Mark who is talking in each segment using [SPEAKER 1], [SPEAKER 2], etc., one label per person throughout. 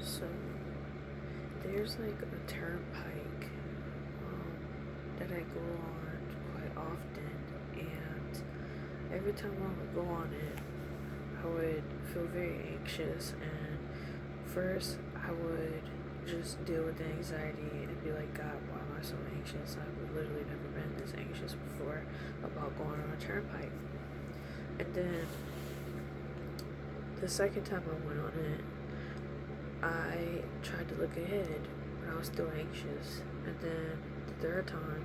[SPEAKER 1] So there's like a turnpike that I go on quite often, and every time I would go on it, I would feel very anxious. And first, I would just deal with the anxiety and be like, God, why am I so anxious? I've literally never been this anxious before about going on a turnpike. And then the second time I went on it, I tried to look ahead, but I was still anxious. And then the third time,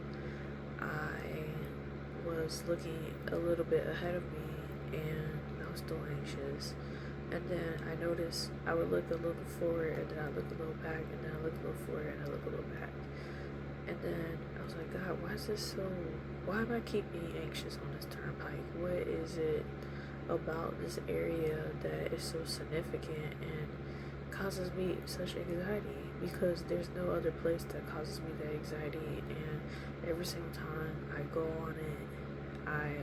[SPEAKER 1] I was looking a little bit ahead of me, and I was still anxious. And then I noticed I would look a little forward, and then I look a little back, and then I look a little forward, and I look a little back. And then I was like, God, why am I keep being anxious on this turnpike? What is it about this area that is so significant and causes me such anxiety? Because there's no other place that causes me that anxiety, and every single time I go on it, I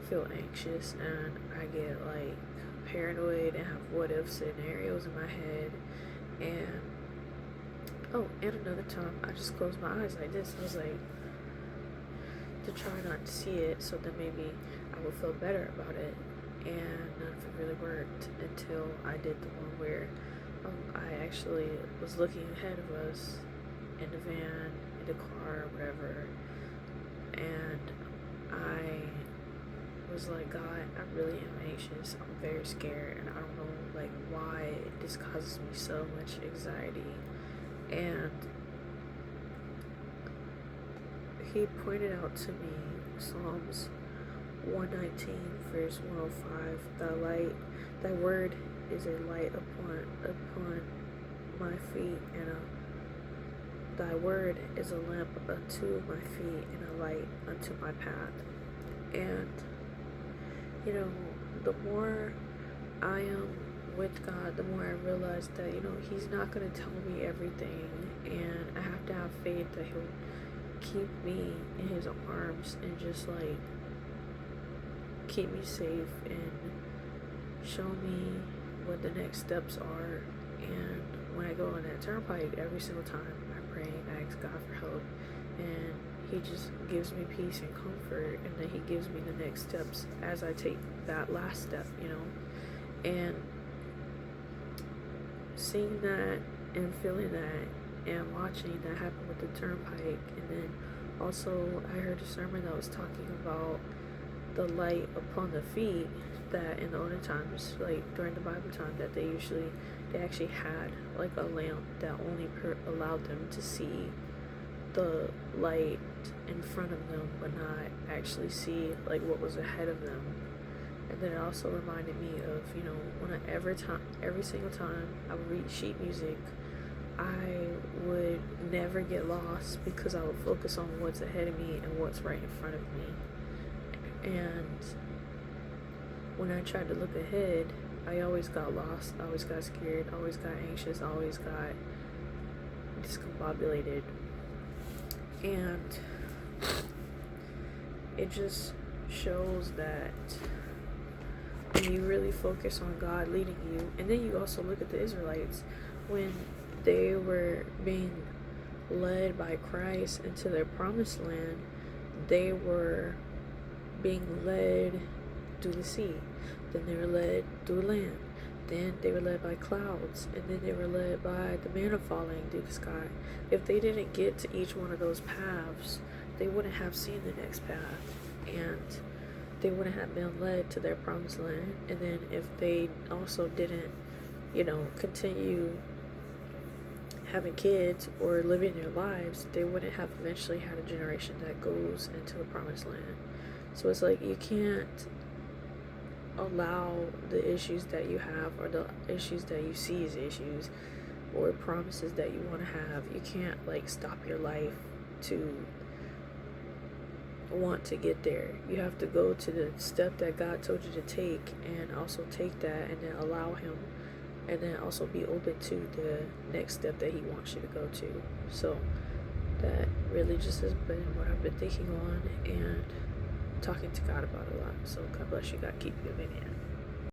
[SPEAKER 1] feel anxious and I get like paranoid and have what if scenarios in my head. And and another time I just closed my eyes like this. I was like, to try not to see it, so that maybe I would feel better about it. And none of it really worked until I did the one where I actually was looking ahead of us in the van, in the car, whatever, and I was like, God, I really am anxious. I'm very scared, and I don't know like why this causes me so much anxiety. And he pointed out to me Psalms 119 verse 105. Thy word is a light upon my feet, and thy word is a lamp unto my feet and a light unto my path. And the more I am with God, the more I realize that He's not gonna tell me everything, and I have to have faith that He'll keep me in His arms and just like keep me safe and show me what the next steps are. And when I go on that turnpike, every single time I pray and ask God for help, and He just gives me peace and comfort, and then He gives me the next steps as I take that last step, and seeing that and feeling that and watching that happen with the turnpike. And then also I heard a sermon that was talking about the light upon the feet, that in the older times, like during the Bible time, that they actually had like a lamp that only allowed them to see the light in front of them, but not actually see like what was ahead of them. And then it also reminded me of every single time I would read sheet music, I would never get lost because I would focus on what's ahead of me and what's right in front of me. And when I tried to look ahead, I always got lost, I always got scared, I always got anxious, I always got discombobulated. And it just shows that when you really focus on God leading you, and then you also look at the Israelites when they were being led by Christ into their promised land, they were being led through the sea, then they were led through land, then they were led by clouds, and then they were led by the manna falling through the sky. If they didn't get to each one of those paths, they wouldn't have seen the next path, and they wouldn't have been led to their promised land. And then if they also didn't continue having kids or living their lives, they wouldn't have eventually had a generation that goes into the promised land. So it's like you can't allow the issues that you have, or the issues that you see as issues, or promises that you want to have, you can't like stop your life to want to get there. You have to go to the step that God told you to take, and also take that, and then allow Him, and then also be open to the next step that He wants you to go to. So that really just has been what I've been thinking on and talking to God about a lot. So God bless you. God keep you. Amen.